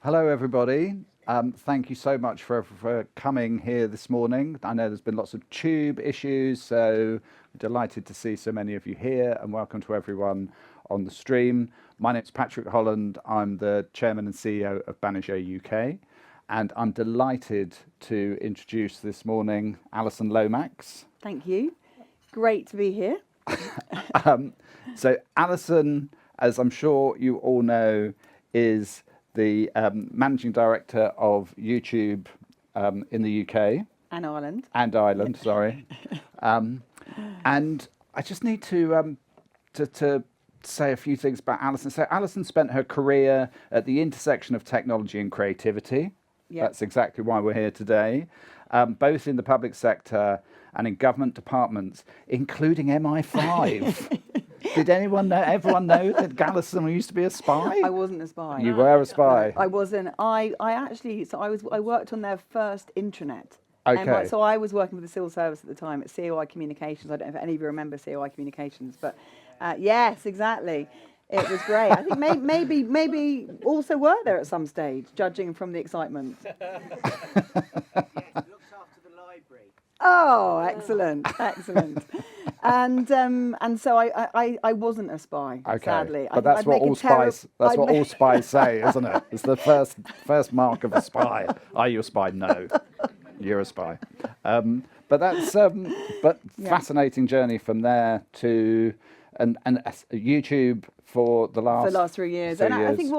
Hello, everybody. Thank you so much for coming here this morning. I know there's been lots of tube issues, so I'm delighted to see so many of you here, and welcome to everyone on the stream. My name's Patrick Holland. I'm the Chairman and CEO of Banijay UK, and I'm delighted to introduce this morning Alison Lomax. Thank you. Great to be here. So Alison, as I'm sure you all know, is the managing director of YouTube in the UK And Ireland. and Ireland. Sorry, and I just need to say a few things about Alison. So Alison spent her career at the intersection of technology and creativity. Yep. That's exactly why we're here today, both in the public sector and in government departments, including MI5. Did everyone know that Alison used to be a spy? I wasn't a spy. You were a spy. I wasn't. I worked on their first intranet. Okay. So I was working with the civil service at the time at COI Communications. I don't know if any of you remember COI Communications, but yes, exactly. It was great. I think maybe also worked there at some stage, judging from the excitement. Yes, it looks after the library. Oh, excellent. And so I wasn't a spy, Okay, sadly. but that's what all spies. That's what all spies say, isn't it? It's the first mark of a spy. Are you a spy? No, you're a spy. But that's fascinating journey from there to and YouTube for the last 3 years. 3 And years. I think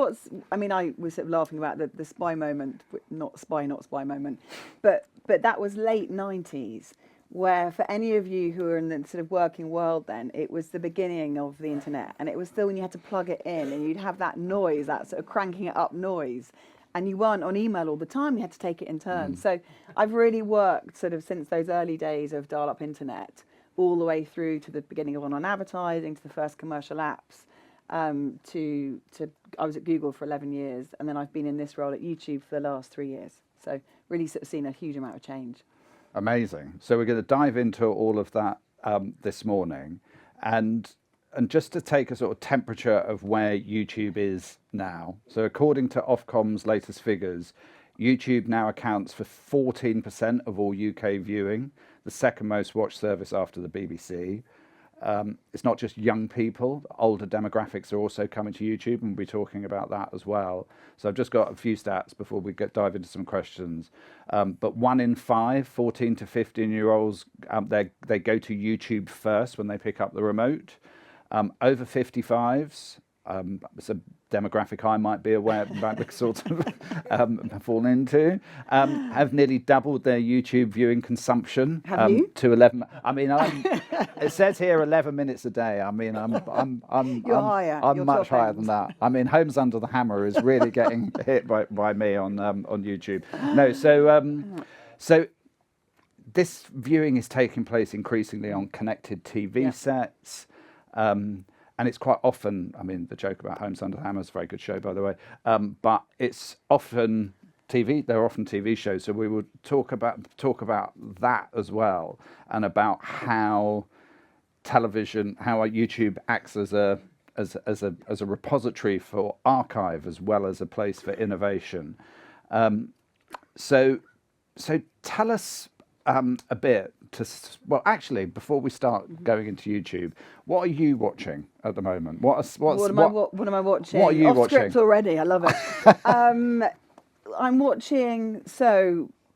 I was sort of laughing about the spy moment, not spy moment, but that was late 90s, where for any of you who are in the sort of working world then, it was the beginning of the internet, and it was still when you had to plug it in and you'd have that noise, that sort of cranking it up noise, and you weren't on email all the time, you had to take it in turns. So I've really worked sort of since those early days of dial-up internet all the way through to the beginning of online advertising, to the first commercial apps, to I was at Google for 11 years, and then I've been in this role at YouTube for the last 3 years. So really sort of seen a huge amount of change. Amazing. So we're going to dive into all of that this morning, and just to take a sort of temperature of where YouTube is now. So according to Ofcom's latest figures, YouTube now accounts for 14% of all UK viewing, the second most watched service after the BBC. It's not just young people, older demographics are also coming to YouTube, and we'll be talking about that as well. So I've just got a few stats before we dive into some questions. But 1 in 5 14 to 15-year-olds, they go to YouTube first when they pick up the remote. Over 55s, it's a demographic I might be aware about the sort of fall into, have nearly doubled their YouTube viewing consumption. Have you? To 11. I mean, it says here 11 minutes a day. I mean, I'm higher. I'm You're much top higher end. than that. I mean, Homes Under the Hammer is really getting hit by me on YouTube. No, so this viewing is taking place increasingly on connected TV sets. And it's quite often, I mean, the joke about Homes Under the Hammer is a very good show, by the way, but it's often TV. They're often TV shows, so we would talk about that as well, and about how television, how YouTube acts as a repository for archive as well as a place for innovation. So tell us a bit. Well, actually, before we start going into YouTube, what are you watching at the moment? What am I watching? What are you watching? Off script already. I love it. I'm watching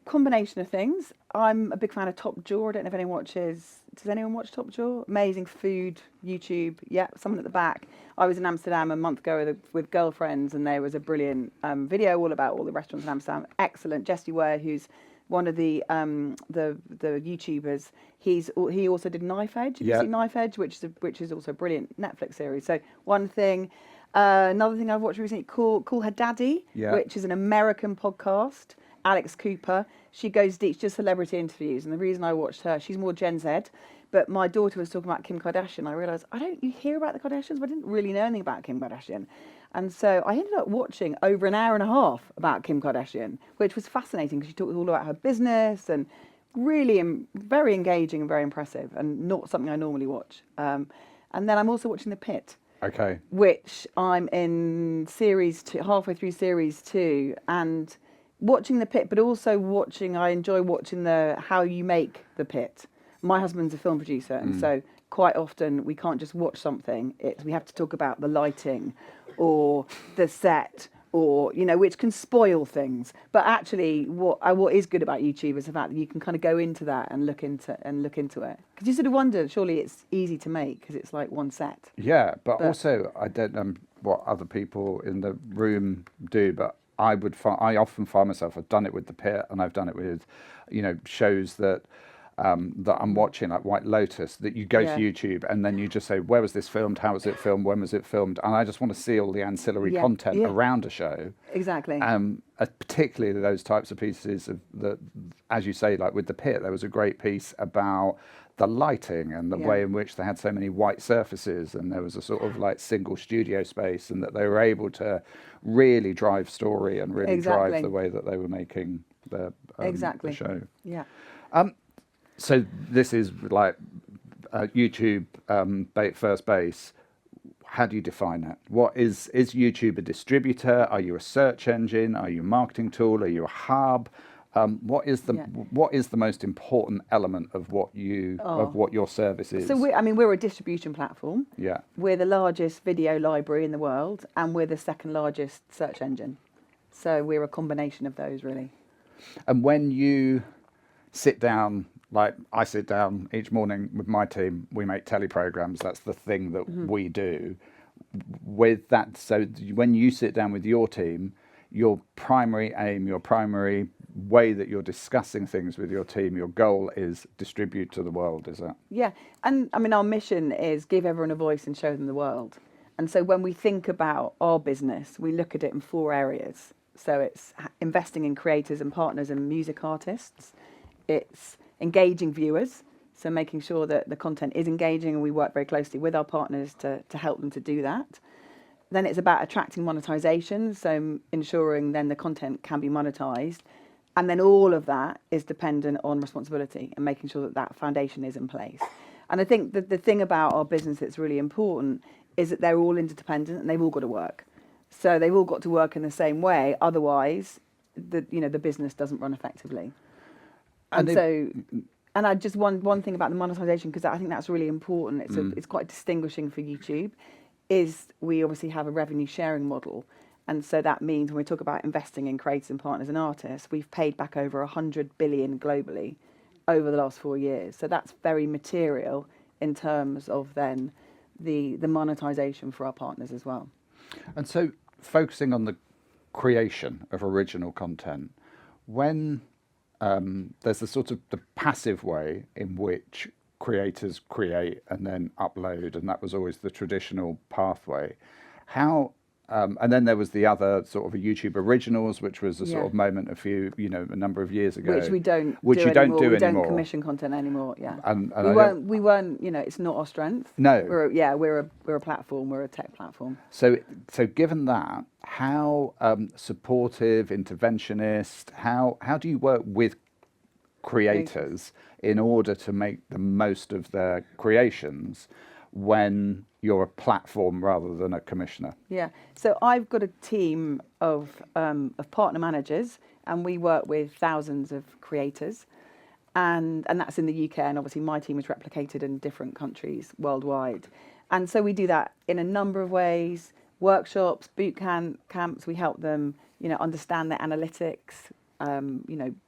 combination of things. I'm a big fan of Top Jaw. I don't know if anyone watches. Does anyone watch Top Jaw? Amazing food YouTube. Yeah, someone at the back. I was in Amsterdam a month ago with girlfriends, and there was a brilliant video all about all the restaurants in Amsterdam. Excellent. Jesse Ware, who's one of the YouTubers, he also did Knife Edge. Have you seen Knife Edge, which is also a brilliant Netflix series. So one thing, another thing I've watched recently, Call Her Daddy, which is an American podcast. Alex Cooper, she goes deep, just celebrity interviews, and the reason I watched her, she's more Gen Z. But my daughter was talking about Kim Kardashian. I realised, you hear about the Kardashians, but I didn't really know anything about Kim Kardashian. And so I ended up watching over an hour and a half about Kim Kardashian, which was fascinating because she talked all about her business and really very engaging and very impressive, and not something I normally watch. And then I'm also watching The Pit, Okay. which I'm in series 2, halfway through series 2, and watching the pit, but also I enjoy watching how you make the pit. My husband's a film producer, and so quite often we can't just watch something. We have to talk about the lighting or the set, or which can spoil things. But actually, what is good about YouTube is the fact that you can kind of go into that and look into it, because you sort of wonder, surely it's easy to make because it's like one set. Yeah, but also I don't know what other people in the room do, but I often find myself, I've done it with the pit, and I've done it with, shows that I'm watching, like White Lotus, that you go to YouTube and then you just say, where was this filmed? How was it filmed? When was it filmed? And I just want to see all the ancillary content around a show. Exactly. Particularly those types of pieces as you say, like with the pit, there was a great piece about the lighting and the way in which they had so many white surfaces, and there was a sort of like single studio space, and that they were able to really drive story and really drive the way that they were making the show. Yeah. So this is like YouTube first base. How do you define it? What is YouTube a distributor? Are you a search engine? Are you a marketing tool? Are you a hub? What is the most important element of what your service is? So we're a distribution platform. Yeah. We're the largest video library in the world, and we're the second largest search engine. So we're a combination of those, really. And when you sit down, like I sit down each morning with my team, we make teleprograms. That's the thing that we do. With that, so when you sit down with your team, your primary aim, your primary way that you're discussing things with your team, your goal is distribute to the world, is that? Yeah, and I mean, our mission is give everyone a voice and show them the world. And so when we think about our business, we look at it in 4 areas. So it's investing in creators and partners and music artists. It's engaging viewers, so making sure that the content is engaging, and we work very closely with our partners to help them to do that. Then it's about attracting monetization, so ensuring then the content can be monetized. And then all of that is dependent on responsibility and making sure that that foundation is in place. And I think that the thing about our business that's really important is that they're all interdependent and they've all got to work. So they've all got to work in the same way, otherwise the business doesn't run effectively. And I just one thing about the monetization, because I think that's really important. It's quite distinguishing for YouTube, is we obviously have a revenue sharing model, and so that means when we talk about investing in creators and partners and artists, we've paid back over 100 billion globally over the last 4 years. So that's very material in terms of then the monetization for our partners as well. And so focusing on the creation of original content, when there's the sort of the passive way in which creators create and then upload, and that was always the traditional pathway. And then there was the other sort of a YouTube Originals, which was a sort of moment a number of years ago, which we don't do we anymore. Don't commission content anymore. Yeah, and we weren't. It's not our strength. No, we're a platform. We're a tech platform. So given that, how supportive, interventionist, how do you work with creators in order to make the most of their creations when you're a platform rather than a commissioner? Yeah, so I've got a team of partner managers, and we work with thousands of creators, and that's in the UK, and obviously my team is replicated in different countries worldwide. And so we do that in a number of ways: workshops, boot camps. We help them, understand their analytics,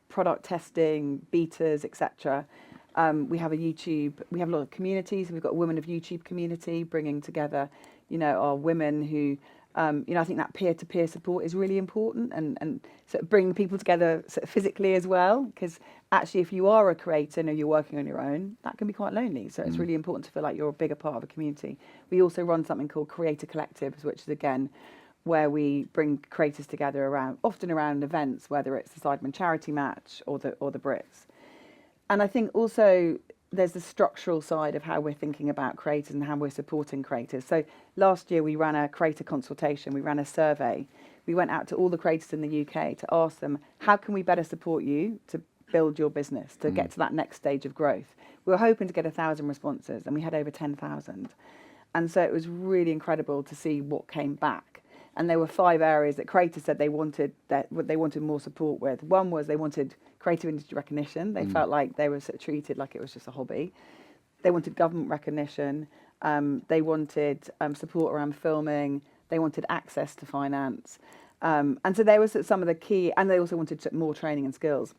product testing, betas, etc. We have we have a lot of communities. We've got a Women of YouTube community bringing together, our women who, I think that peer-to-peer support is really important, and sort of bring people together sort of physically as well, because actually if you are a creator and you're working on your own, that can be quite lonely. So it's really important to feel like you're a bigger part of a community. We also run something called Creator Collectives, which is again where we bring creators together often around events, whether it's the Sidemen charity match or the Brits. And I think also there's the structural side of how we're thinking about creators and how we're supporting creators. So last year we ran a creator consultation, we ran a survey. We went out to all the creators in the UK to ask them, how can we better support you to build your business, to get to that next stage of growth? We were hoping to get 1,000 responses, and we had over 10,000. And so it was really incredible to see what came back. And there were 5 areas that creators said they wanted more support with. One was they wanted creative industry recognition. They felt like they were sort of treated like it was just a hobby. They wanted government recognition. They wanted support around filming. They wanted access to finance. And so there was some of the key, and they also wanted more training and skills.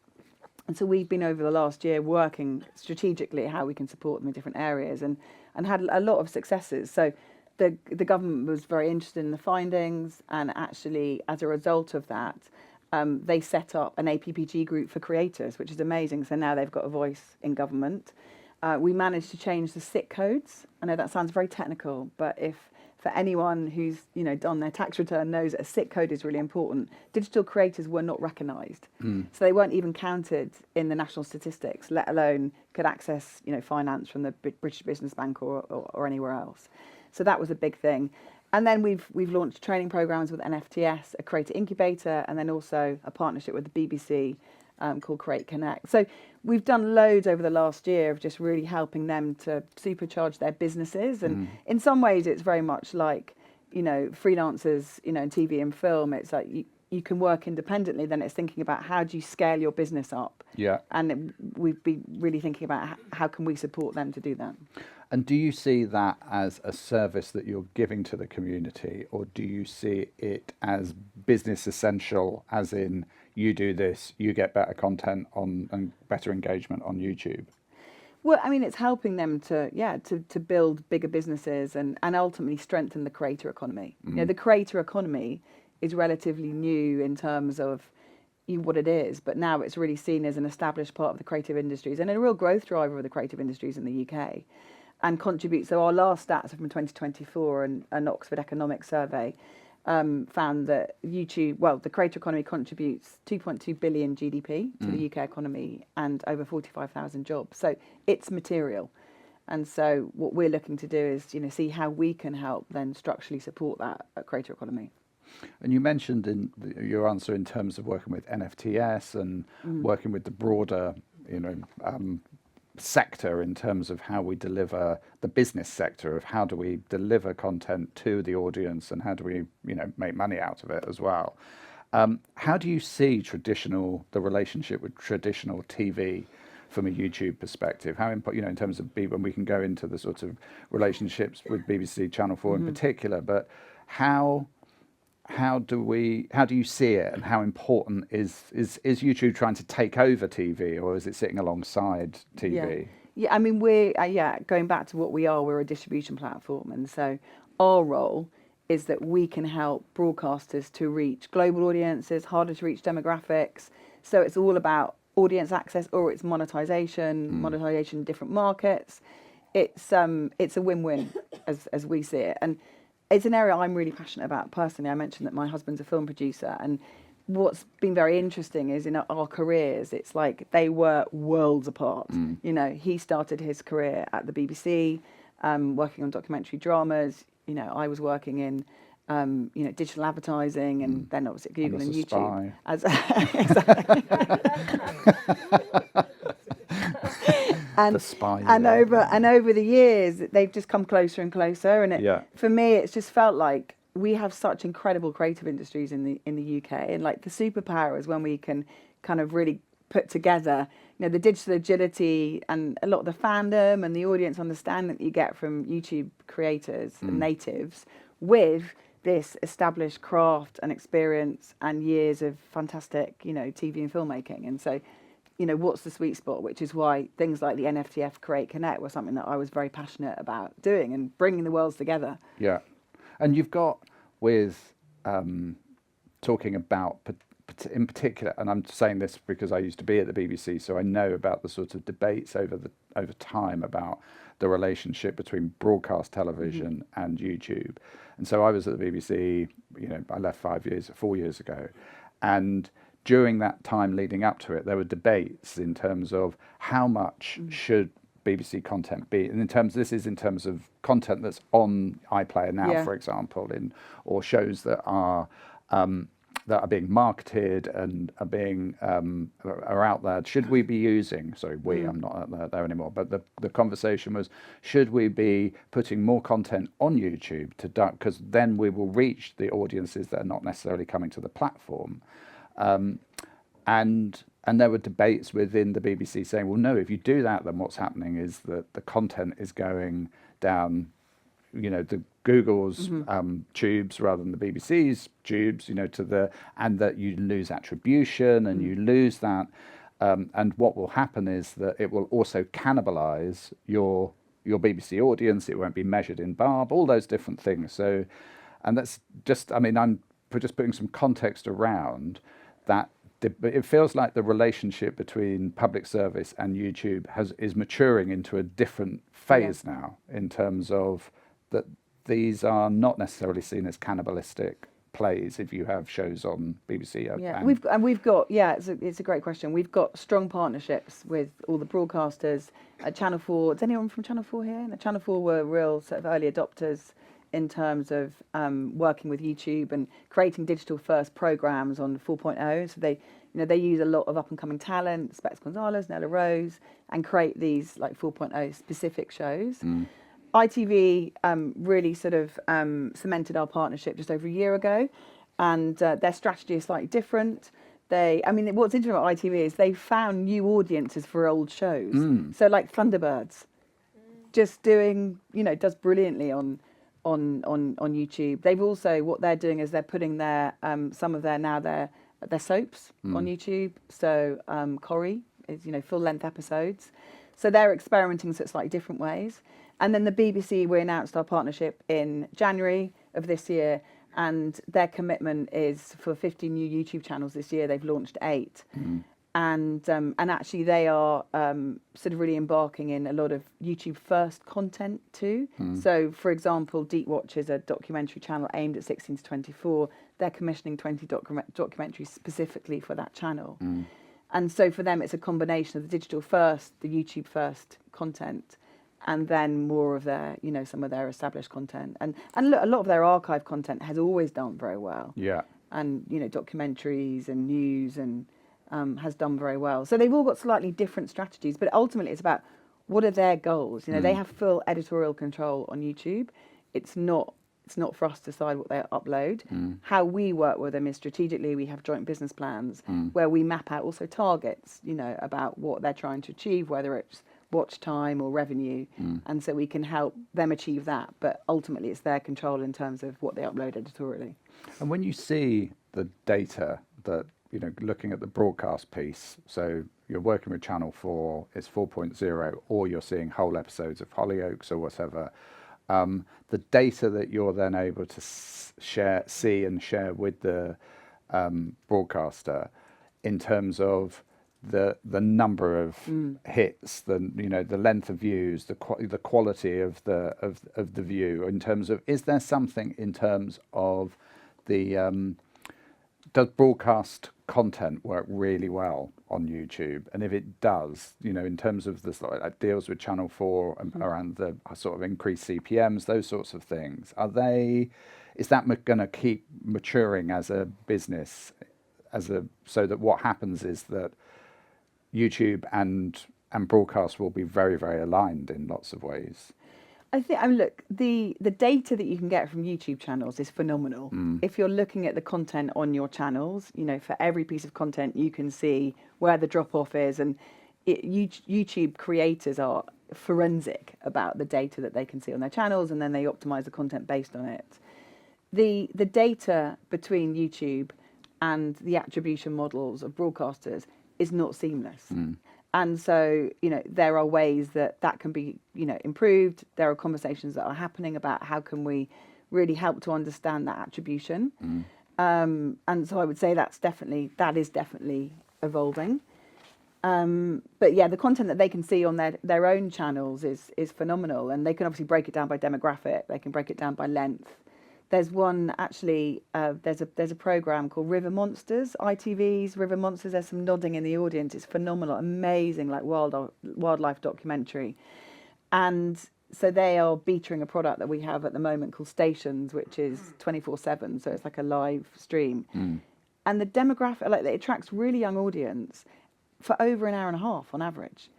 And so we've been over the last year working strategically how we can support them in different areas, and had a lot of successes. So the government was very interested in the findings, and actually as a result of that, they set up an APPG group for creators, which is amazing. So now they've got a voice in government. We managed to change the SIC codes. I know that sounds very technical, but for anyone who's done their tax return knows that a SIC code is really important. Digital creators were not recognised, so they weren't even counted in the national statistics, let alone could access finance from the British Business Bank or anywhere else. So that was a big thing. And then we've launched training programs with NFTS, a creator incubator, and then also a partnership with the BBC called Create Connect. So we've done loads over the last year of just really helping them to supercharge their businesses. And in some ways, it's very much like, freelancers, in TV and film. It's like you can work independently. Then it's thinking about how do you scale your business up. Yeah. And we've been really thinking about how can we support them to do that. And do you see that as a service that you're giving to the community, or do you see it as business essential, as in you do this, you get better content and better engagement on YouTube? Well, I mean, it's helping them to build bigger businesses and ultimately strengthen the creator economy. The creator economy is relatively new in terms of what it is, but now it's really seen as an established part of the creative industries and a real growth driver of the creative industries in the UK. And contributes. So our last stats are from 2024, and an Oxford Economics survey found that the creator economy contributes 2.2 billion GDP to the UK economy and over 45,000 jobs. So it's material. And so what we're looking to do is, see how we can help then structurally support that creator economy. And you mentioned in your answer in terms of working with NFTS and working with the broader, sector in terms of how we deliver the business sector of how do we deliver content to the audience and how do we make money out of it as well. How do you see the relationship with traditional TV from a YouTube perspective? How important, in terms of when we can go into the sort of relationships with BBC Channel 4 in particular, but how do you see it, and how important is YouTube trying to take over TV, or is it sitting alongside TV? Yeah, I mean, we're going back to what we're a distribution platform, and so our role is that we can help broadcasters to reach global audiences, harder to reach demographics. So it's all about audience access, or it's monetization in different markets. It's a win-win as we see it, and it's an area I'm really passionate about personally. I mentioned that my husband's a film producer, and what's been very interesting is in our careers, it's like they were worlds apart. He started his career at the BBC, working on documentary dramas. I was working in, digital advertising, and then obviously at Google and YouTube. And over the years, they've just come closer and closer. And for me, it's just felt like we have such incredible creative industries in the UK, and like the superpower is when we can kind of really put together, the digital agility and a lot of the fandom and the audience understanding that you get from YouTube creators and natives with this established craft and experience and years of fantastic, TV and filmmaking. And so, what's the sweet spot, which is why things like the NFTF Create Connect were something that I was very passionate about doing and bringing the worlds together. Yeah. And you've got with talking about in particular, and I'm saying this because I used to be at the BBC, so I know about the sort of debates over time about the relationship between broadcast television and YouTube. And so I was at the BBC, I left 4 years ago, and during that time leading up to it, there were debates in terms of how much should BBC content be, and this is in terms of content that's on iPlayer now, for example, or shows that are that are being marketed and are out there, should we be using? Sorry, I'm not there anymore. But the conversation was, should we be putting more content on YouTube because then we will reach the audiences that are not necessarily coming to the platform, and there were debates within the BBC saying, well, no, if you do that, then what's happening is that the content is going down, the Google's tubes rather than the BBC's tubes, and that you lose attribution and you lose that. And what will happen is that it will also cannibalise your BBC audience. It won't be measured in barb, all those different things. So, and that's just, I'm just putting some context around that. It feels like the relationship between public service and YouTube is maturing into a different phase now, in terms of that these are not necessarily seen as cannibalistic plays if you have shows on BBC. We've got it's a great question. We've got strong partnerships with all the broadcasters at Channel 4. Is anyone from Channel 4 here? Channel 4 were real sort of early adopters in terms of working with YouTube and creating digital first programs on 4.0. So they use a lot of up and coming talent, Specs Gonzalez, Nella Rose, and create these like 4.0 specific shows. ITV really sort of cemented our partnership just over a year ago, and their strategy is slightly different. What's interesting about ITV is they found new audiences for old shows. So like Thunderbirds, just doing, does brilliantly on YouTube. They've also, what they're doing is they're putting their some of their soaps on YouTube. So Corrie is full length episodes. So they're experimenting slightly different ways. And then the BBC, we announced our partnership in January of this year, and their commitment is for 50 new YouTube channels this year. They've launched 8. And actually they are sort of really embarking in a lot of YouTube first content too. So for example, Deep Watch is a documentary channel aimed at 16 to 24. They're commissioning 20 documentaries specifically for that channel. And so for them, it's a combination of the digital first, the YouTube first content, and then more of their, some of their established content. And look, a lot of their archive content has always done very well. Yeah. And, documentaries and news and has done very well. So they've all got slightly different strategies, but ultimately it's about what are their goals. They have full editorial control on YouTube. It's not for us to decide what they upload. How we work with them is strategically. We have joint business plans where we map out also targets, about what they're trying to achieve, whether it's watch time or revenue, and so we can help them achieve that. But ultimately, it's their control in terms of what they upload editorially. And when you see the data that, looking at the broadcast piece, so you're working with Channel 4, it's 4.0, or you're seeing whole episodes of Hollyoaks or whatever, the data that you're then able to see and share with the broadcaster in terms of the number of hits, the length of views, the quality of the view, in terms of, is there something in terms of the does broadcast content work really well on YouTube? And if it does, in terms of this, like deals with Channel 4 around the sort of increased CPMs, those sorts of things, is that going to keep maturing as a business, so that what happens is that YouTube and broadcast will be very, very aligned in lots of ways? I think, look, the data that you can get from YouTube channels is phenomenal. If you're looking at the content on your channels, for every piece of content, you can see where the drop-off is. And YouTube creators are forensic about the data that they can see on their channels, and then they optimize the content based on it. The data between YouTube and the attribution models of broadcasters is not seamless. And so, there are ways that can be, improved. There are conversations that are happening about how can we really help to understand that attribution. And so I would say that is definitely evolving. But yeah, the content that they can see on their own channels is phenomenal. And they can obviously break it down by demographic. They can break it down by length. There's one actually. There's a program called River Monsters, ITV's River Monsters. There's some nodding in the audience. It's phenomenal, amazing, like wildlife documentary. And so they are beating a product that we have at the moment called Stations, which is 24/7. So it's like a live stream. the demographic, like, it attracts really young audience for over an hour and a half on average.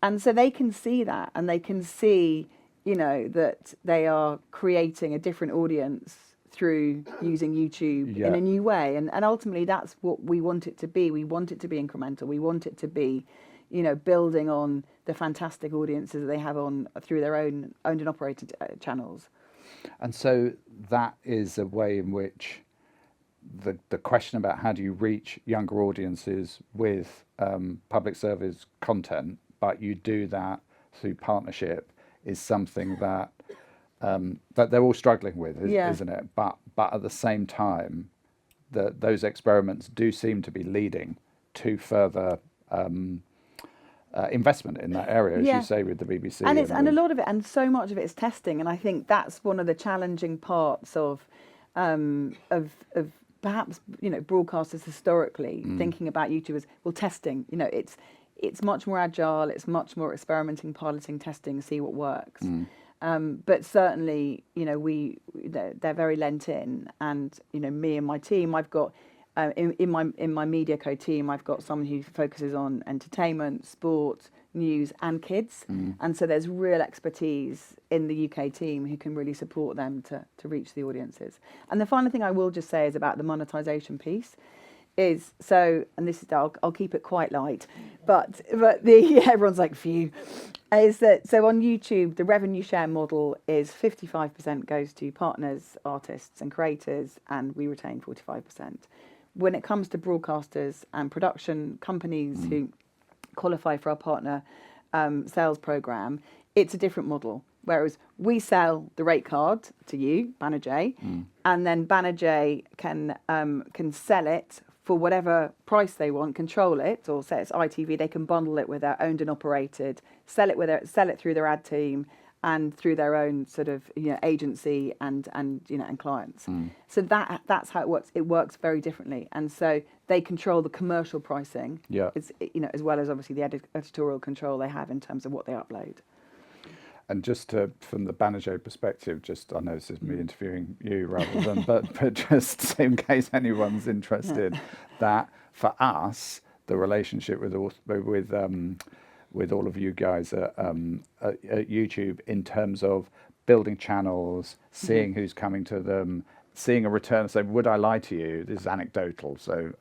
And so they can see that, and they can see, you know, that they are creating a different audience through using YouTube in a new way. And ultimately that's what we want it to be. We want it to be incremental. We want it to be, you know, building on the fantastic audiences that they have on through their own owned and operated channels. And so that is a way in which the question about how do you reach younger audiences with public service content, but you do that through partnership, is something that that they're all struggling with, isn't it? But at the same time, those experiments do seem to be leading to further investment in that area, as you say, with the BBC. And a lot of it, and so much of it is testing. And I think that's one of the challenging parts of perhaps, you know, broadcasters historically thinking about YouTube as, well, testing. You know, it's much more agile. It's much more experimenting, piloting, testing, see what works. But certainly, you know, they're very lent in, and, you know, me and my team, I've got in my media co team, I've got someone who focuses on entertainment, sport, news, and kids, and so there's real expertise in the UK team who can really support them to reach the audiences. And the final thing I will just say is about the monetization piece. Is so, and this is, I'll keep it quite light, but everyone's like, phew, is that, so on YouTube the revenue share model is 55% goes to partners, artists and creators, and we retain 45%. When it comes to broadcasters and production companies who qualify for our partner sales program, it's a different model. Whereas we sell the rate card to you, Banijay, and then Banijay can sell it for whatever price they want, control it, or say it's ITV, they can bundle it with their owned and operated, sell it through their ad team and through their own sort of, you know, agency and you know, and clients. So that's how it works. It works very differently, and so they control the commercial pricing, you know, as well as obviously the editorial control they have in terms of what they upload. And just from the Banijay perspective, I know this is me interviewing you rather than, but just in case anyone's interested, that for us, the relationship with all of you guys at YouTube, in terms of building channels, seeing who's coming to them, seeing a return. So, would I lie to you? This is anecdotal, so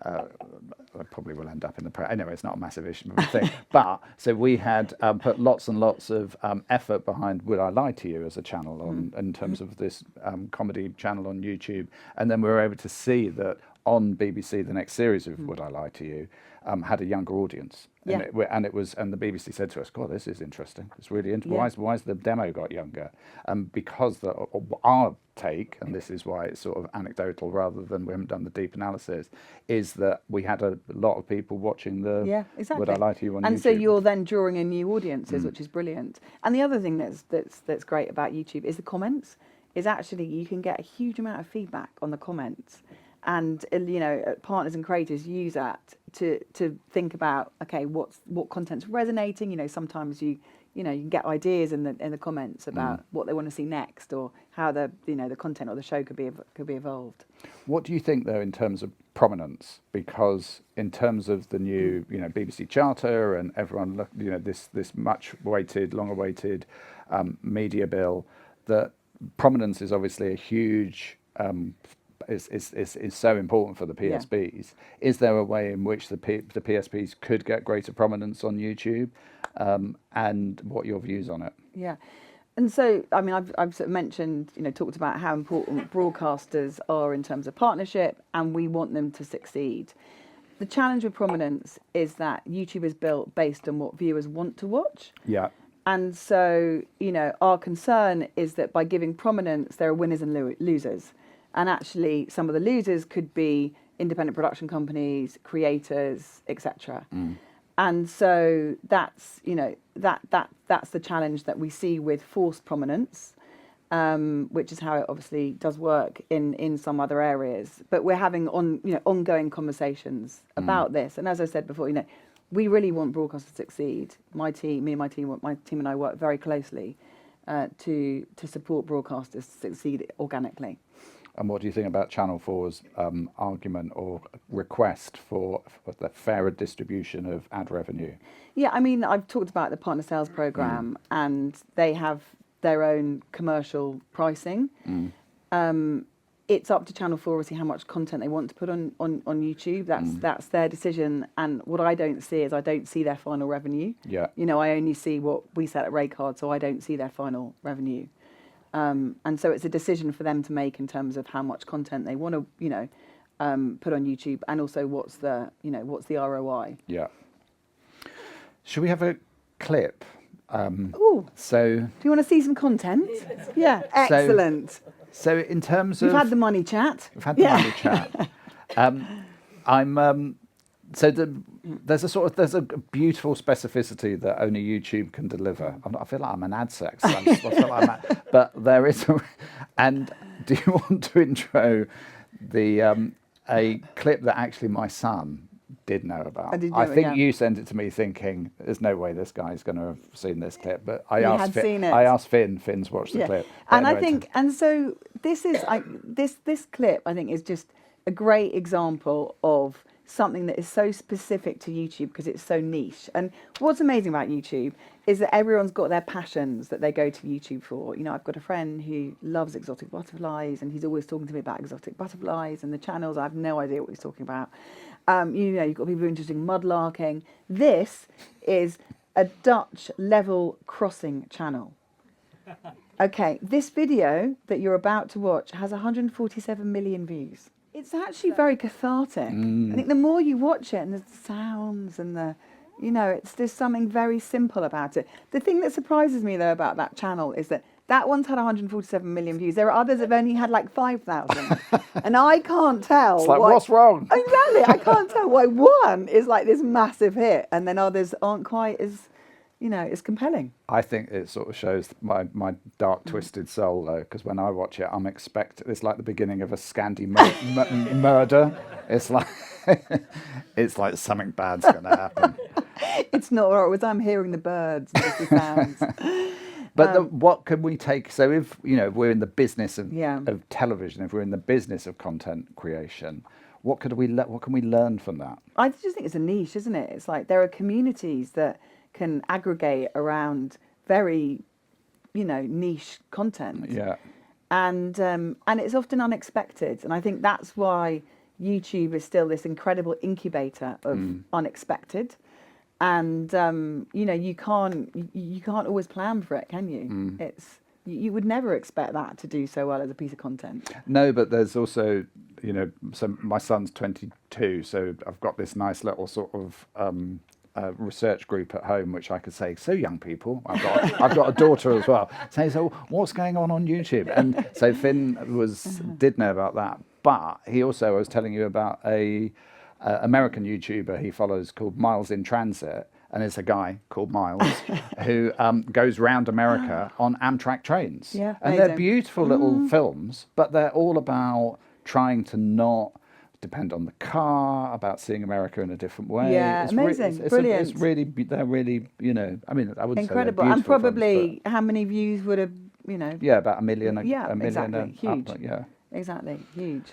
I probably will end up in the press. Anyway, it's not a massive issue thing. But so we had put lots and lots of effort behind Would I Lie to You as a channel in terms of this comedy channel on YouTube, and then we were able to see that on BBC the next series of Would I Lie to You had a younger audience. And the BBC said to us, "God, this is interesting. It's really interesting. Why's the demo got younger?" Because our take, and this is why it's sort of anecdotal rather than we haven't done the deep analysis, is that we had a lot of people watching the Would I Lie to You on YouTube. And so you're then drawing in new audiences, which is brilliant. And the other thing that's great about YouTube is the comments. Is actually you can get a huge amount of feedback on the comments. And, you know, partners and creators use that to think about, okay, what content's resonating. You know, sometimes you can get ideas in the comments about what they want to see next, or how the content or the show could be evolved. What do you think, though, in terms of prominence? Because in terms of the new, you know, BBC Charter and everyone, you know, this much awaited, long awaited media bill, that prominence is obviously a huge is so important for the PSBs. Yeah. Is there a way in which the PSBs could get greater prominence on YouTube, and what are your views on it? Yeah, and so I mean, I've sort of mentioned, you know, talked about how important broadcasters are in terms of partnership, and we want them to succeed. The challenge with prominence is that YouTube is built based on what viewers want to watch. Yeah. And so, you know, our concern is that by giving prominence, there are winners and losers. And actually, some of the losers could be independent production companies, creators, etc. And so that's, you know, that's the challenge that we see with forced prominence, which is how it obviously does work in some other areas. But we're having ongoing conversations about this. And as I said before, you know, we really want broadcasters to succeed. My team and I work very closely to support broadcasters to succeed organically. And what do you think about Channel 4's argument or request for the fairer distribution of ad revenue? Yeah, I mean, I've talked about the partner sales program, and they have their own commercial pricing. It's up to Channel 4 obviously how much content they want to put on YouTube. That's their decision. And what I don't see is I don't see their final revenue. Yeah. You know, I only see what we sell at Raycard, so I don't see their final revenue. And so it's a decision for them to make in terms of how much content they want to, you know, put on YouTube, and also what's the ROI. Yeah. Should we have a clip? Ooh. So, Do you want to see some content? Yeah, excellent. So in terms We've of had the money chat. we've had the money chat. There's a beautiful specificity that only YouTube can deliver. I feel like I'm an ad sec, but there is. And do you want to intro the a clip that actually my son did know about? I think you sent it to me thinking, "There's no way this guy's going to have seen this clip." But I asked Finn. Finn's watched the clip. And anyway, I think, and so this is this clip I think is just a great example of something that is so specific to YouTube because it's so niche. And what's amazing about YouTube is that everyone's got their passions that they go to YouTube for. You know, I've got a friend who loves exotic butterflies, and he's always talking to me about exotic butterflies and the channels. I have no idea what he's talking about. You know, you've got people who are interested in mudlarking. This is a Dutch level crossing channel. Okay, this video that you're about to watch has 147 million views. It's actually very cathartic. I think the more you watch it, and the sounds and the, you know, there's something very simple about it. The thing that surprises me though about that channel is that that one's had 147 million views. There are others that have only had like 5,000. And I can't tell. It's like, what's wrong? Exactly. I can't tell why one is like this massive hit and then others aren't quite as, you know, as compelling. I think it sort of shows my dark, twisted soul, though, because when I watch it, I'm expecting it's like the beginning of a Scandi murder. It's like something bad's going to happen. It's not right. It was I'm hearing the birds and the sounds. But what can we take? So if, you know, we're in the business of television, if we're in the business of content creation, what can we learn from that? I just think it's a niche, isn't it? It's like there are communities that can aggregate around very, you know, niche content. Yeah. And it's often unexpected. And I think that's why YouTube is still this incredible incubator of unexpected. And you know, you can't always plan for it, can you? You would never expect that to do so well as a piece of content. No, but there's also, you know, so my son's 22, so I've got this nice little sort of research group at home, which I could say, so young people, I've got a daughter as well. So what's going on YouTube? And so Finn did know about that, but he also, I was telling you about a American YouTuber he follows called Miles in Transit, and it's a guy called Miles who goes round America on Amtrak trains. Yeah, and they're beautiful little films, but they're all about trying to not depend on the car, about seeing America in a different way. Yeah, it's amazing, brilliant. They're really, you know, I mean, I wouldn't incredible. Say they're and probably films, how many views would have, you know? Yeah, about a million. Exactly, huge. Yeah, exactly, huge.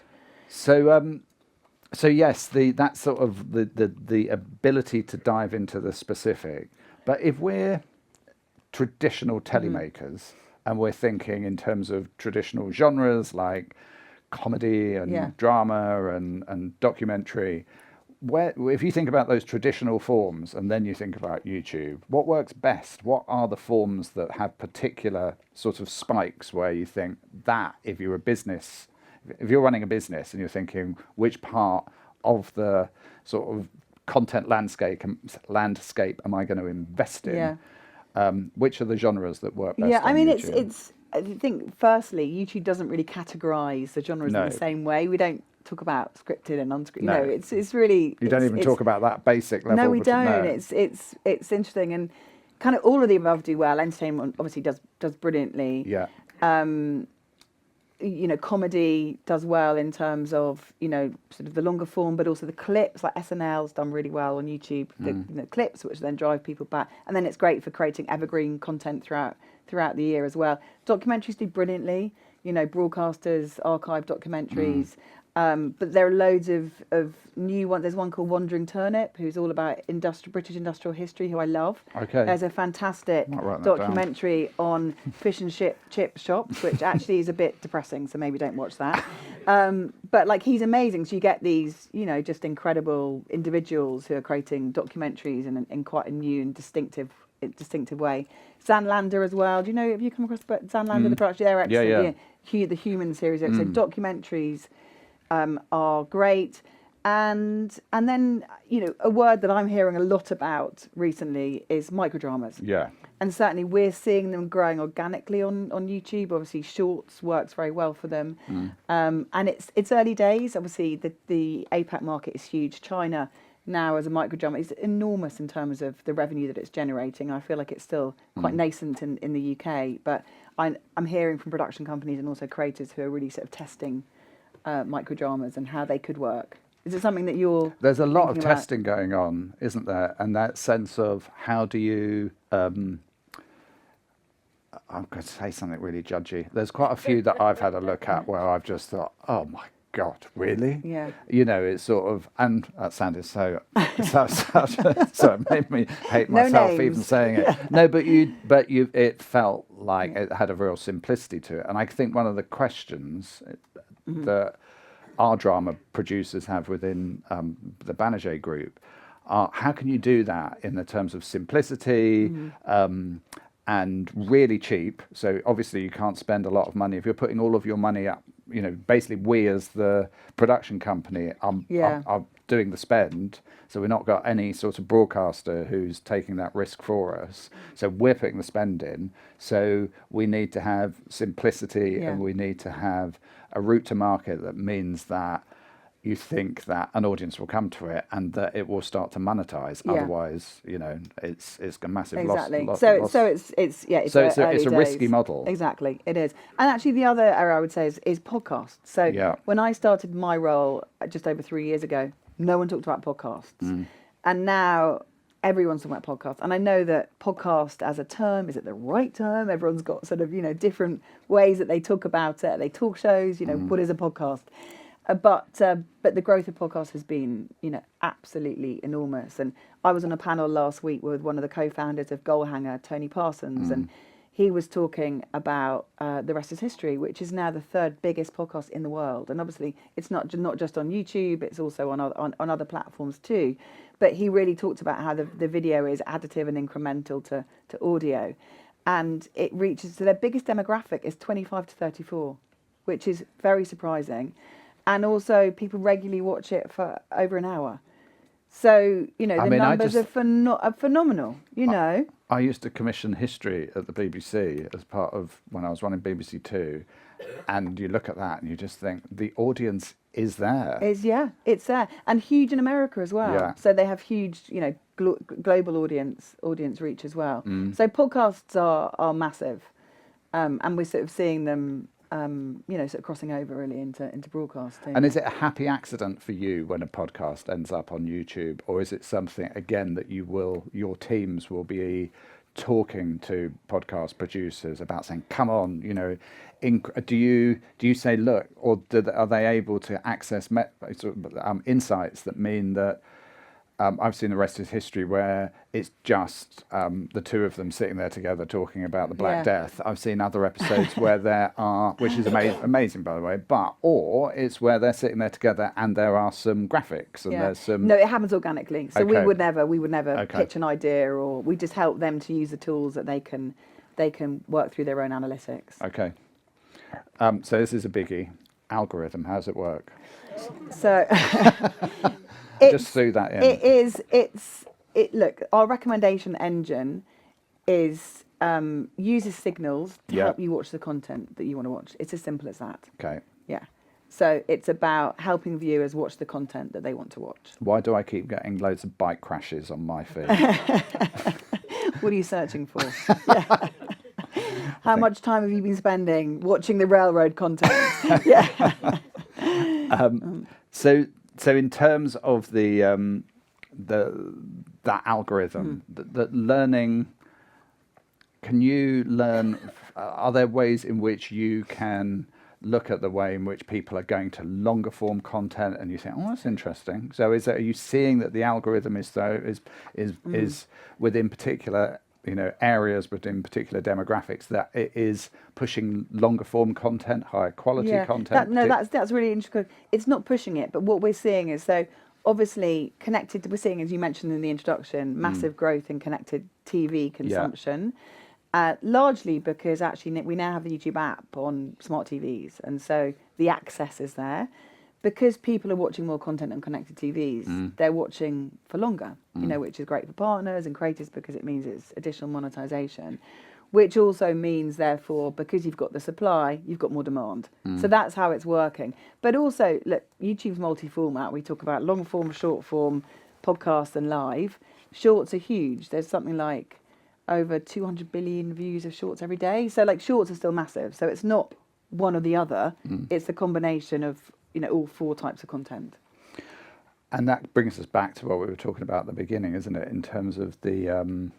So yes, that's sort of the ability to dive into the specific. But if we're traditional telemakers and we're thinking in terms of traditional genres like comedy and drama and documentary, if you think about those traditional forms and then you think about YouTube, what works best? What are the forms that have particular sort of spikes where you think that if you're running a business and you're thinking which part of the sort of content landscape am I going to invest in? Which are the genres that work best? Yeah, I mean, YouTube? it's. I think firstly, YouTube doesn't really categorise the genres in the same way. We don't talk about scripted and unscripted. No. You know, it's really. You don't even talk about that basic level. No, we don't. No. It's interesting, and kind of all of the above do well. Entertainment obviously does brilliantly. Yeah. You know, comedy does well in terms of, you know, sort of the longer form, but also the clips, like SNL's done really well on YouTube. The clips, which then drive people back, and then it's great for creating evergreen content throughout the year as well. Documentaries do brilliantly broadcasters, archive documentaries. But there are loads of new ones. There's one called Wandering Turnip, who's all about British industrial history, who I love. Okay. There's a fantastic Might write that documentary on fish and chip shops, which actually is a bit depressing, so maybe don't watch that. But like, he's amazing. So you get these, just incredible individuals who are creating documentaries in quite a new and distinctive way. Zanlander as well. Do you know? Have you come across Zanlander? The production, they're excellent. Yeah. The Human series. So documentaries are great, and then a word that I'm hearing a lot about recently is microdramas. Yeah. And certainly we're seeing them growing organically on YouTube. Obviously, Shorts works very well for them, and it's early days. Obviously, the APAC market is huge. China now as a microdrama is enormous in terms of the revenue that it's generating. I feel like it's still quite nascent in the UK, but I'm hearing from production companies and also creators who are really sort of testing microdramas and how they could work. Is it something that you're There's a lot of thinking about? testing going on, isn't there? And that sense of how do you I'm going to say something really judgy. There's quite a few that I've had a look at where I've just thought, oh my God, really? Yeah. It's sort of, and that sounded so it made me hate No myself names. even saying it. No, but it felt like it had a real simplicity to it. And I think one of the questions that our drama producers have within the Banijay group are, how can you do that in the terms of simplicity and really cheap? So obviously you can't spend a lot of money if you're putting all of your money up. Basically we as the production company are doing the spend, so we're not got any sort of broadcaster who's taking that risk for us. So we're putting the spend in. So we need to have simplicity and we need to have a route to market that means that you think that an audience will come to it and that it will start to monetize. Otherwise, it's a massive loss. So it's a risky model. Exactly, it is. And actually, the other area I would say is podcasts. So when I started my role just over 3 years ago, no one talked about podcasts, and now everyone's talking about podcasts. And I know that podcast as a term, is it the right term? Everyone's got sort of different ways that they talk about it. They talk shows. What is a podcast? But the growth of podcasts has been, absolutely enormous. And I was on a panel last week with one of the co-founders of Goalhanger, Tony Parsons, and he was talking about The Rest is History, which is now the third biggest podcast in the world. And obviously, it's not just on YouTube; it's also on other platforms too. But he really talked about how the video is additive and incremental to audio, and it reaches, so their biggest demographic is 25 to 34, which is very surprising. And also, people regularly watch it for over an hour. So, the numbers are phenomenal, I used to commission history at the BBC as part of when I was running BBC Two. And you look at that and you just think the audience is there. It's there. And huge in America as well. Yeah. So they have huge, global audience reach as well. So podcasts are massive. And we're sort of seeing them sort of crossing over really into broadcasting. And is it a happy accident for you when a podcast ends up on YouTube, or is it something again that your teams will be talking to podcast producers about, saying, "Come on, do you say, look, or are they able to access insights that mean that?" I've seen The Rest is History, where it's just the two of them sitting there together talking about the Black Death. I've seen other episodes where there are, which is amazing by the way, or it's where they're sitting there together and there are some graphics and there's some. No, it happens organically. So we would never Okay. pitch an idea, or we just help them to use the tools that they can work through their own analytics. Okay. So this is a biggie. Algorithm, how does it work? So. Just threw that in. Look, our recommendation engine uses signals to help you watch the content that you want to watch. It's as simple as that. Okay. Yeah. So it's about helping viewers watch the content that they want to watch. Why do I keep getting loads of bike crashes on my feed? What are you searching for? How much time have you been spending watching the railroad content? So in terms of that algorithm, that learning, can you learn? Are there ways in which you can look at the way in which people are going to longer form content, and you think, "Oh, that's interesting." So, are you seeing that the algorithm is within particular areas within particular demographics that it is pushing longer form content, higher quality content? That's really interesting. It's not pushing it, but what we're seeing is obviously connected. We're seeing, as you mentioned in the introduction, massive growth in connected TV consumption. Largely because actually we now have the YouTube app on smart TVs, and so the access is there. Because people are watching more content on connected TVs, they're watching for longer, which is great for partners and creators because it means it's additional monetization, which also means, therefore, because you've got the supply, you've got more demand. So that's how it's working. But also, look, YouTube's multi-format. We talk about long form, short form, podcast and live. Shorts are huge. There's something like over 200 billion views of shorts every day. So shorts are still massive. So it's not one or the other. It's a combination of, all four types of content. And that brings us back to what we were talking about at the beginning, isn't it? In terms of the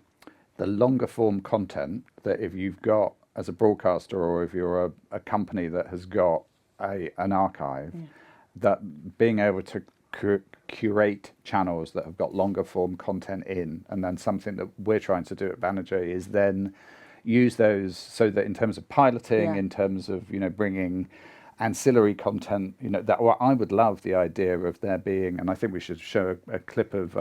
longer form content that if you've got as a broadcaster or if you're a company that has got an archive, that being able to curate channels that have got longer form content in, and then something that we're trying to do at Banijay is then use those so that in terms of piloting, in terms of bringing ancillary content, that I would love the idea of there being, and I think we should show a clip of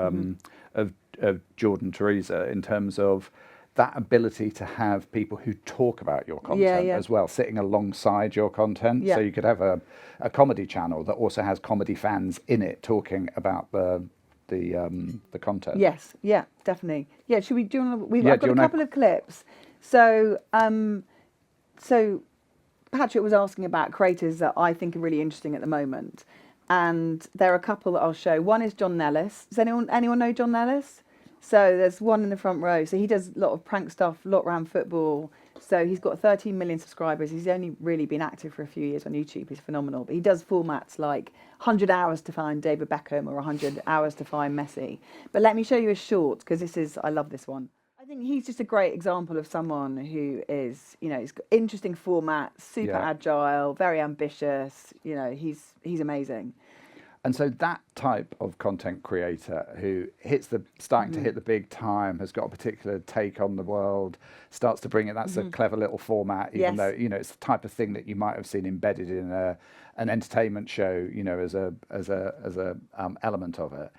Jordan Teresa in terms of that ability to have people who talk about your content as well, sitting alongside your content. So you could have a comedy channel that also has comedy fans in it talking about the content. Yes, yeah, definitely. Yeah, should we do? I've got a couple of clips. So, Patrick was asking about creators that I think are really interesting at the moment, and there are a couple that I'll show. One is John Nellis. Does anyone know John Nellis? So there's one in the front row. So he does a lot of prank stuff, a lot around football. So he's got 13 million subscribers. He's only really been active for a few years on YouTube. He's phenomenal. But he does formats like 100 hours to find David Beckham or 100 hours to find Messi. But let me show you a short, because I love this one. I think he's just a great example of someone who is, he's got interesting format, super agile, very ambitious. He's amazing. And so that type of content creator who starting to hit the big time, has got a particular take on the world, starts to bring it. That's a clever little format, even though it's the type of thing that you might have seen embedded in an entertainment show, as a element of it.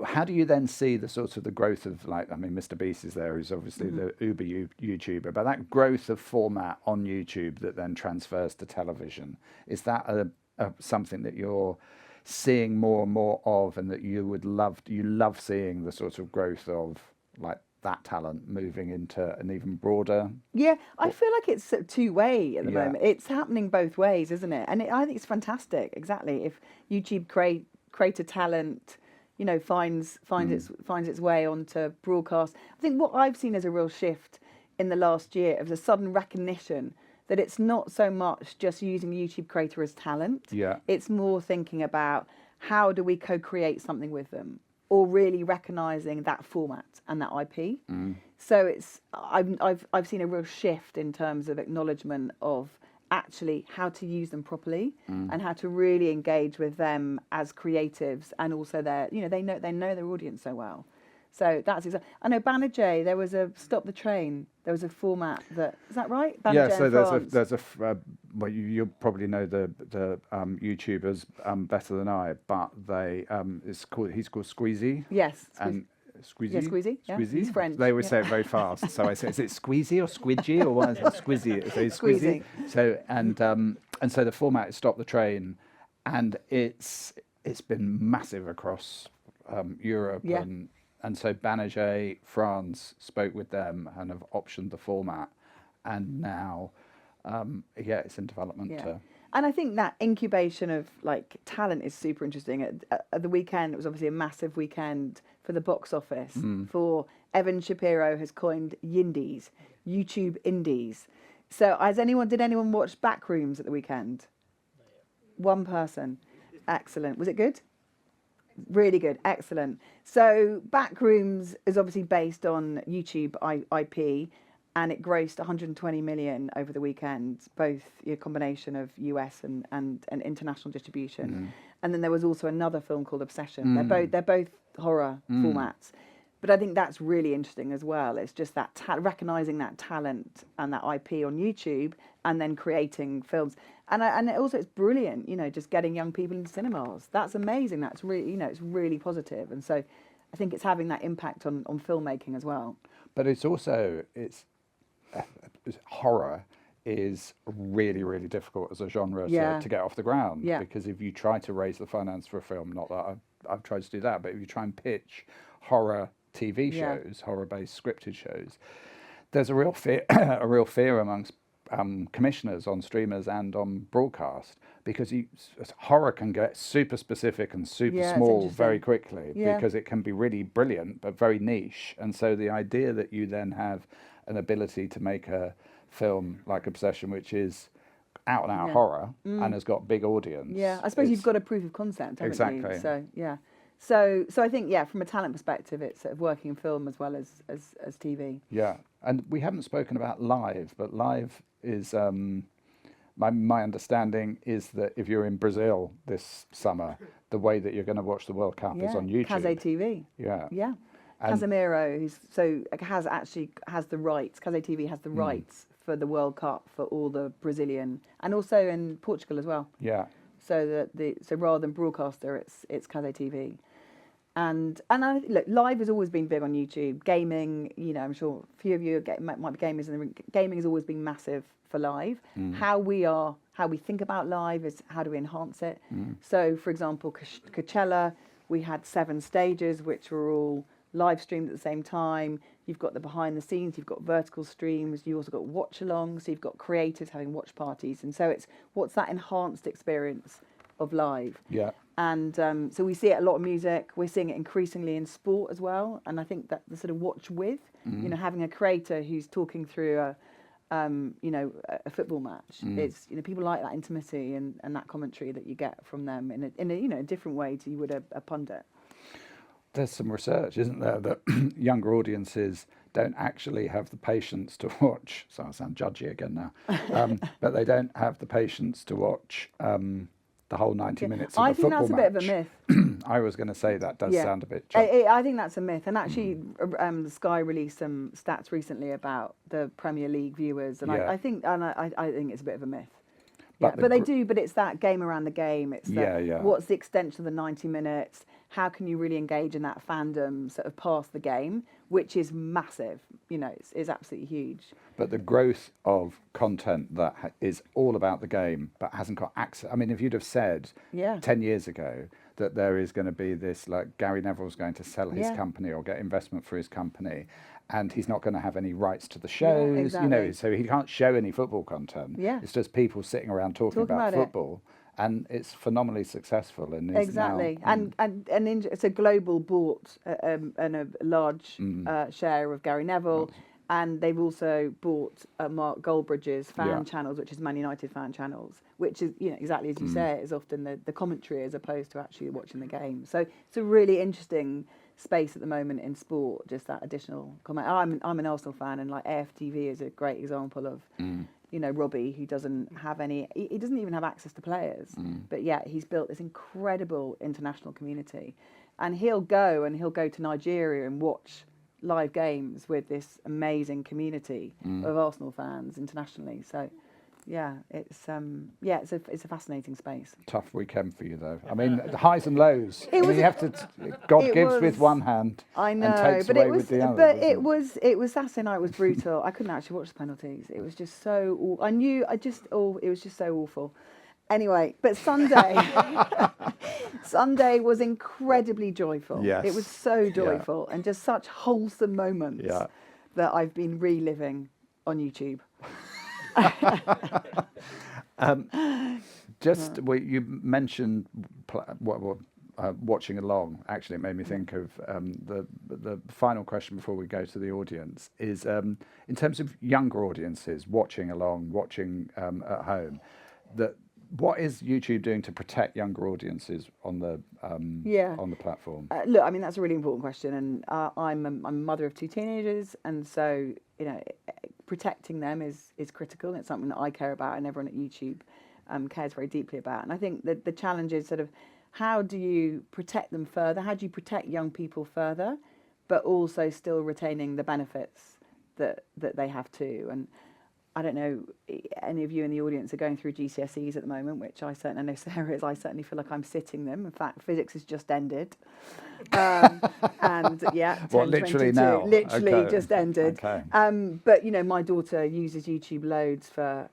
How do you then see the sort of the growth of Mr. Beast is there, who's obviously the uber YouTuber, but that growth of format on YouTube that then transfers to television, is that something that you're seeing more and more of, and that you love seeing the sort of growth of that talent moving into an even broader? Yeah, I feel like it's two-way at the moment. It's happening both ways, isn't it? And I think it's fantastic. Exactly. If YouTube creator talent, finds its way onto broadcast. I think what I've seen as a real shift in the last year of the sudden recognition that it's not so much just using YouTube creator as talent. It's more thinking about how do we co-create something with them, or really recognizing that format and that IP. So I've seen a real shift in terms of acknowledgement of actually how to use them properly and how to really engage with them as creatives, and also they know their audience so well. So that's exactly. I know Banijay. There was a Stop the Train. There was a format is that right? Banijay so there's a well, you'll probably know the YouTubers better than I, but he's called Squeezy. Yes. And Squeezy. Yeah, Squeezy. Yeah. Squeezy. He's French. They always say it very fast. So I say, is it Squeezy or Squidgy or what is it? Squeezy. So Squeezy. So and so the format is Stop the Train, and it's been massive across Europe and so Banijay France spoke with them and have optioned the format, and now it's in development. And I think that incubation of talent is super interesting. At the weekend, it was obviously a massive weekend for the box office. For Evan Shapiro has coined Yindies, YouTube Indies. So did anyone watch Backrooms at the weekend? One person. Excellent. Was it good? Really good. Excellent. So Backrooms is obviously based on YouTube IP. and it grossed 120 million over the weekend, both a combination of US and international distribution. And then there was also another film called Obsession. They're both horror formats. But I think that's really interesting as well. It's just that recognizing that talent and that IP on YouTube, and then creating films. And also it's brilliant, just getting young people into cinemas. That's amazing. That's really, it's really positive. And so I think it's having that impact on filmmaking as well. But it's also, horror is really, really difficult as a genre to get off the ground. Yeah. Because if you try to raise the finance for a film, not that I've tried to do that, but if you try and pitch horror TV shows, horror-based scripted shows, there's a real fear amongst commissioners on streamers and on broadcast, because horror can get super specific and super small very quickly, because it can be really brilliant but very niche. And so the idea that you then have an ability to make a film like Obsession, which is out and out horror and has got big audience. Yeah, I suppose you've got a proof of concept, haven't you? So yeah. So I think, from a talent perspective, it's sort of working in film as well as TV. Yeah, and we haven't spoken about live, but live is, my understanding is that if you're in Brazil this summer, the way that you're going to watch the World Cup is on YouTube. Cazé TV. Yeah. Yeah. Casemiro, has the rights. Cazé TV has the rights for the World Cup for all the Brazilian, and also in Portugal as well. Yeah. So rather than broadcaster, it's Cazé TV. And look, live has always been big on YouTube. Gaming, I'm sure a few of you might be gamers in the room. Gaming has always been massive for live. How we think about live is how do we enhance it. So, for example, Coachella, we had 7 stages which were all live streamed at the same time. You've got the behind the scenes, you've got vertical streams, you also got watch alongs, so you've got creators having watch parties, and so it's what's that enhanced experience of live. Yeah. And so we see it a lot of music. We're seeing it increasingly in sport as well. And I think that the sort of watch with, having a creator who's talking through a football match, it's people like that intimacy and that commentary that you get from them in a different way to you would a pundit. There's some research, isn't there, that younger audiences don't actually have the patience to watch. So I sound judgy again now, but they don't have the patience to watch the whole 90 minutes of a football match. I think that's a bit of a myth. I was going to say that does sound a bit judgy. I think that's a myth. And actually, Sky released some stats recently about the Premier League viewers, and I think it's a bit of a myth. But they do. But it's that game around the game. It's what's the extension of the 90 minutes? How can you really engage in that fandom sort of past the game, which is massive? It's absolutely huge. But the growth of content that is all about the game but hasn't got access. I mean, if you'd have said 10 years ago that there is going to be this, like Gary Neville's going to sell his company or get investment for his company, and he's not going to have any rights to the shows, so he can't show any football content. Yeah. It's just people sitting around talking about football. And it's phenomenally successful, and exactly. And it's a global bought and a large share of Gary Neville, and they've also bought Mark Goldbridge's fan channels, which is Man United fan channels, which is exactly as you say, is often the commentary as opposed to actually watching the game. So it's a really interesting space at the moment in sport. Just that additional comment. I'm an Arsenal fan, and like AFTV is a great example of. Robbie, who doesn't have he doesn't even have access to players, but yet he's built this incredible international community, and he'll go to Nigeria and watch live games with this amazing community of Arsenal fans internationally. So, it's a fascinating space. Tough weekend for you, though. I mean, the highs and lows. You have to. God gives with one hand. I know, and takes away with the other. But it was Saturday night was brutal. I couldn't actually watch the penalties. It was just so. It was just so awful. Anyway, but Sunday was incredibly joyful. Yes. It was so joyful and just such wholesome moments that I've been reliving on YouTube. You mentioned watching along. Actually, it made me think of the final question before we go to the audience is in terms of younger audiences watching along, watching at home. What is YouTube doing to protect younger audiences on the platform? Look, I mean, that's a really important question, and I'm a mother of 2 teenagers, and so protecting them is critical. It's something that I care about, and everyone at YouTube cares very deeply about. And I think that the challenge is sort of, how do you protect them further? How do you protect young people further, but also still retaining the benefits that they have too? And I don't know, any of you in the audience are going through GCSEs at the moment, which I certainly know Sarah is. I certainly feel like I'm sitting them. In fact, physics has just ended. And yeah, 10, literally 22, now? literally Okay. just ended. Okay. But my daughter uses YouTube loads for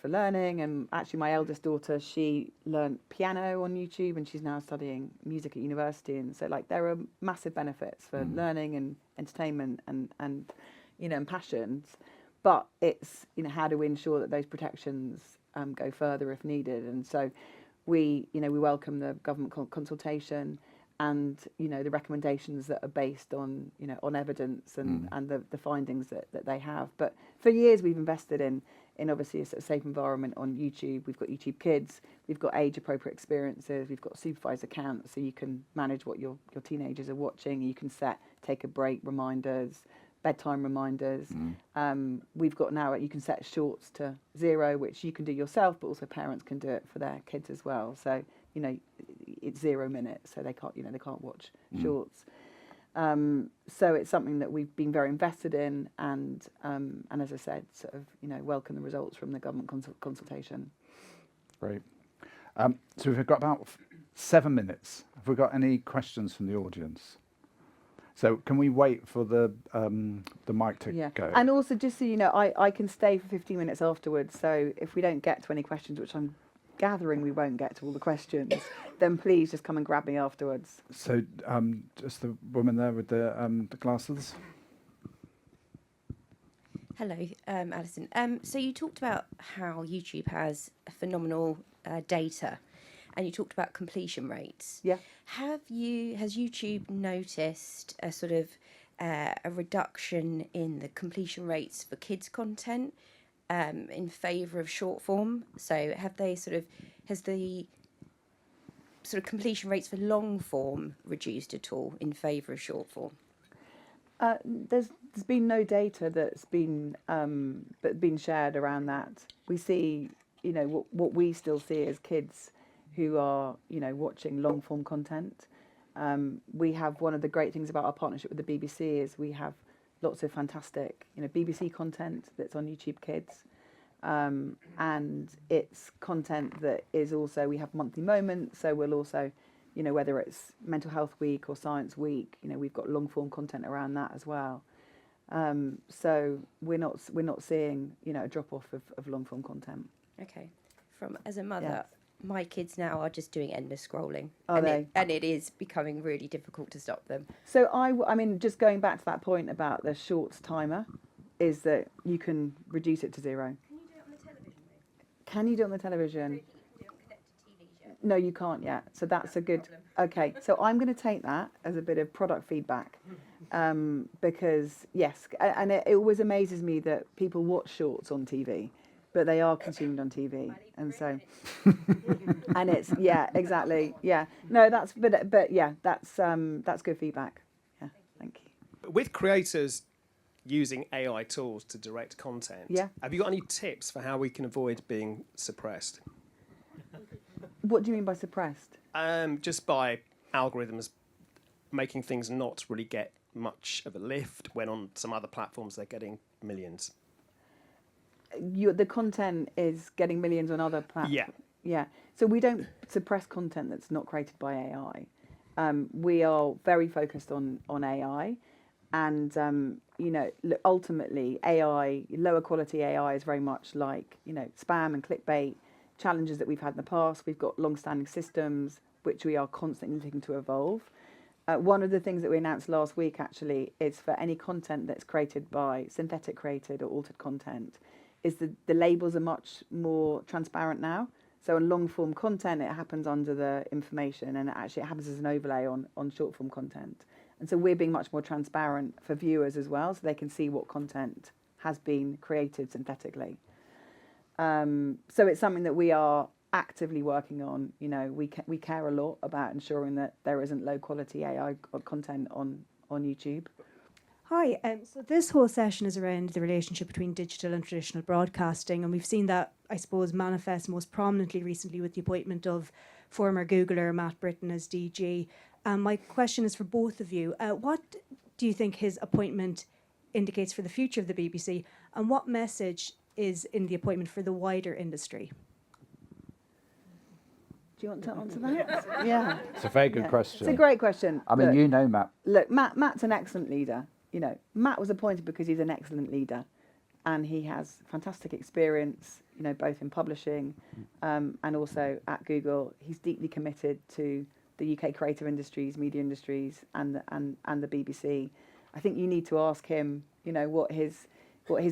for learning, and actually my eldest daughter, she learned piano on YouTube, and she's now studying music at university. And so there are massive benefits for learning and entertainment and and passions. But it's how do we ensure that those protections go further if needed? And so we welcome the government consultation, and the recommendations that are based on on evidence and the findings that they have. But for years we've invested in obviously a sort of safe environment on YouTube. We've got YouTube Kids, we've got age appropriate experiences, we've got supervised accounts, so you can manage what your teenagers are watching. You can set take a break reminders, bedtime reminders. We've got now, you can set shorts to 0, which you can do yourself, but also parents can do it for their kids as well. So it's 0 minutes, so they can't watch shorts. So it's something that we've been very invested in, and as I said, sort of welcome the results from the government consultation. Great. So we've got about 7 minutes. Have we got any questions from the audience? So can we wait for the mic to go? And also, just so you know, I can stay for 15 minutes afterwards. So if we don't get to any questions, which I'm gathering we won't get to all the questions, then please just come and grab me afterwards. So just the woman there with the glasses. Hello, Alison. So you talked about how YouTube has phenomenal data, and you talked about completion rates. Yeah. Has YouTube noticed a sort of a reduction in the completion rates for kids content in favour of short form? So has the sort of completion rates for long form reduced at all in favour of short form? There's been no data that's been shared around that. We see, what we still see as kids who are, watching long form content. We have, one of the great things about our partnership with the BBC is we have lots of fantastic, BBC content that's on YouTube Kids. And it's content that is also, we have monthly moments, so we'll also, whether it's Mental Health Week or Science Week, we've got long form content around that as well. So we're not seeing, a drop off of long form content. Okay. As a mother, my kids now are just doing endless scrolling. And it is becoming really difficult to stop them. So I mean, just going back to that point about the shorts timer, is that you can reduce it to 0. Can you do it on the television? Can you do it on the television? You don't connect to TVs yet. No, you can't yet. So that's a good. Okay, so I'm going to take that as a bit of product feedback, because yes, and it always amazes me that people watch shorts on TV, but they are consumed on TV, and so, and it's exactly no, that's but yeah, that's good feedback. Yeah, thank you. With creators using AI tools to direct content, have you got any tips for how we can avoid being suppressed? What do you mean by suppressed? Just by algorithms making things not really get much of a lift when on some other platforms they're getting millions. The content is getting millions on other platforms. Yeah. So we don't suppress content that's not created by AI. We are very focused on AI, and ultimately AI, lower quality AI, is very much like spam and clickbait challenges that we've had in the past. We've got long-standing systems which we are constantly looking to evolve. One of the things that we announced last week actually is for any content that's created by synthetic created or altered content, is the labels are much more transparent now. So on long form content, it happens under the information, and actually it happens as an overlay on short form content. And so we're being much more transparent for viewers as well, so they can see what content has been created synthetically. So it's something that we are actively working on. We care a lot about ensuring that there isn't low quality AI content on YouTube. Hi, so this whole session is around the relationship between digital and traditional broadcasting, and we've seen that, I suppose, manifest most prominently recently with the appointment of former Googler Matt Britton as DG. My question is for both of you. What do you think his appointment indicates for the future of the BBC, and what message is in the appointment for the wider industry? Do you want to answer that? Yeah. It's a very good Yeah. question. It's a great question. I mean, Look, you know, Matt. Look, Matt's an excellent leader. You know, Matt was appointed because he's an excellent leader, and he has fantastic experience. You know, both in publishing, and also at Google. He's deeply committed to the UK creative industries, media industries, and the BBC. I think you need to ask him. You know what his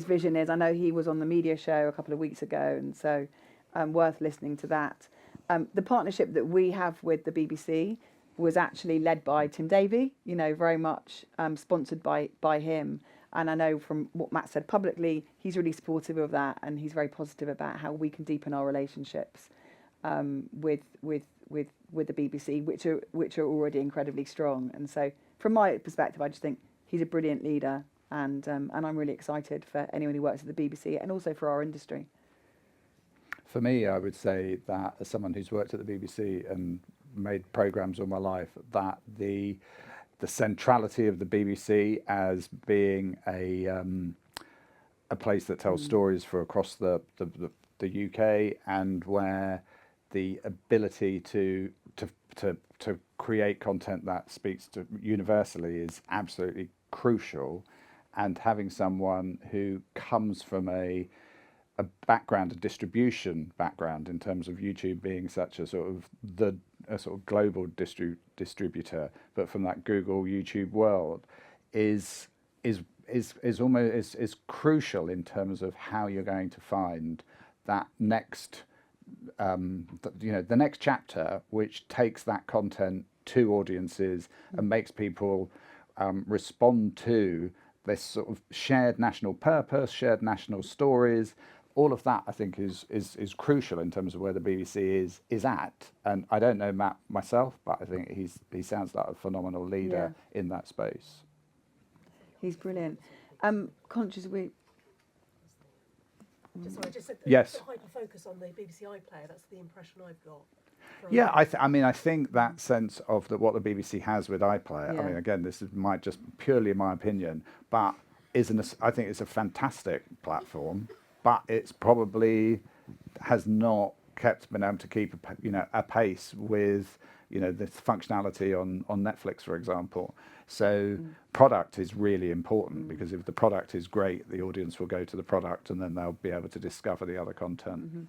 vision is. I know he was on the media show a couple of weeks ago, and so worth listening to that. The partnership that we have with the BBC was actually led by Tim Davie, you know, very much sponsored by him. And I know from what Matt said publicly, he's really supportive of that, and he's very positive about how we can deepen our relationships with the BBC, which are already incredibly strong. And so, from my perspective, I just think he's a brilliant leader, and I'm really excited for anyone who works at the BBC and also for our industry. For me, I would say that as someone who's worked at the BBC and made programmes all my life, that the centrality of the BBC as being a place that tells stories for across the UK, and where the ability to create content that speaks to universally is absolutely crucial, and having someone who comes from a background, a distribution background, in terms of YouTube being such a sort of global distributor, but from that Google YouTube world, is almost crucial in terms of how you're going to find that next, the next chapter, which takes that content to audiences and makes people respond to this sort of shared national purpose, shared national stories. All of that, I think, is crucial in terms of where the BBC is at. And I don't know Matt myself, but I think he sounds like a phenomenal leader in that space. He's brilliant. Conscious we. Just said Yes. hyper focus on the BBC iPlayer. That's the impression I've got. Yeah, I think that sense of what the BBC has with iPlayer. Yeah. I mean, again, this is just purely my opinion, but I think it's a fantastic platform. But it's probably has not been able to keep a pace with the functionality on Netflix, for example. So product is really important, because if the product is great, the audience will go to the product, and then they'll be able to discover the other content. Mm-hmm.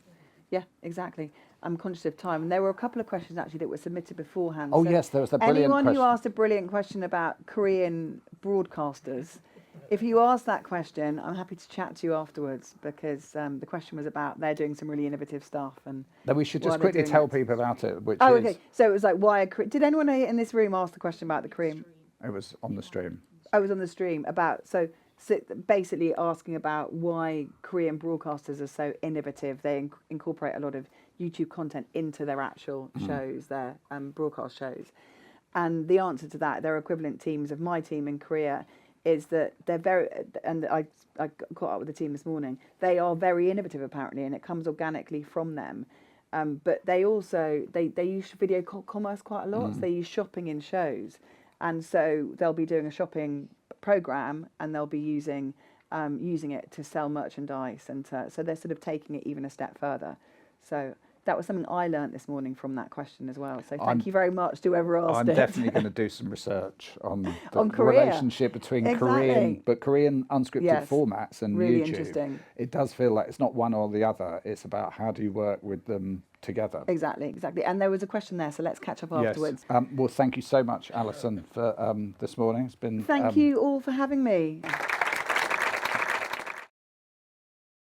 Yeah, exactly. I'm conscious of time, and there were a couple of questions actually that were submitted beforehand. Oh So yes, there was a brilliant anyone question. who asked a brilliant question about Korean broadcasters, if you ask that question, I'm happy to chat to you afterwards, because the question was about they're doing some really innovative stuff. And Then we should why just they're quickly doing tell it. people about it, which Oh, is okay. So it was like, why? Did anyone in this room ask the question about the Korean? it was on the stream. I was on the stream about so basically asking about why Korean broadcasters are so innovative. They incorporate a lot of YouTube content into their actual shows, their broadcast shows. And the answer to that, their equivalent teams of my team in Korea, is that they're very, and I caught up with the team this morning, they are very innovative apparently, and it comes organically from them. But they also, they use video commerce quite a lot, so they use shopping in shows. And so they'll be doing a shopping program, and they'll be using it to sell merchandise, and so they're sort of taking it even a step further. So that was something I learnt this morning from that question as well. So thank you very much to whoever asked I'm it. definitely going to do some research on the On Korea. relationship between Exactly. Korean unscripted Yes. formats and Really YouTube. interesting. It does feel like it's not one or the other. It's about how do you work with them together. Exactly. And there was a question there, so let's catch up afterwards. Yes. Well, thank you so much, Alison, for this morning. It's been Thank you all for having me.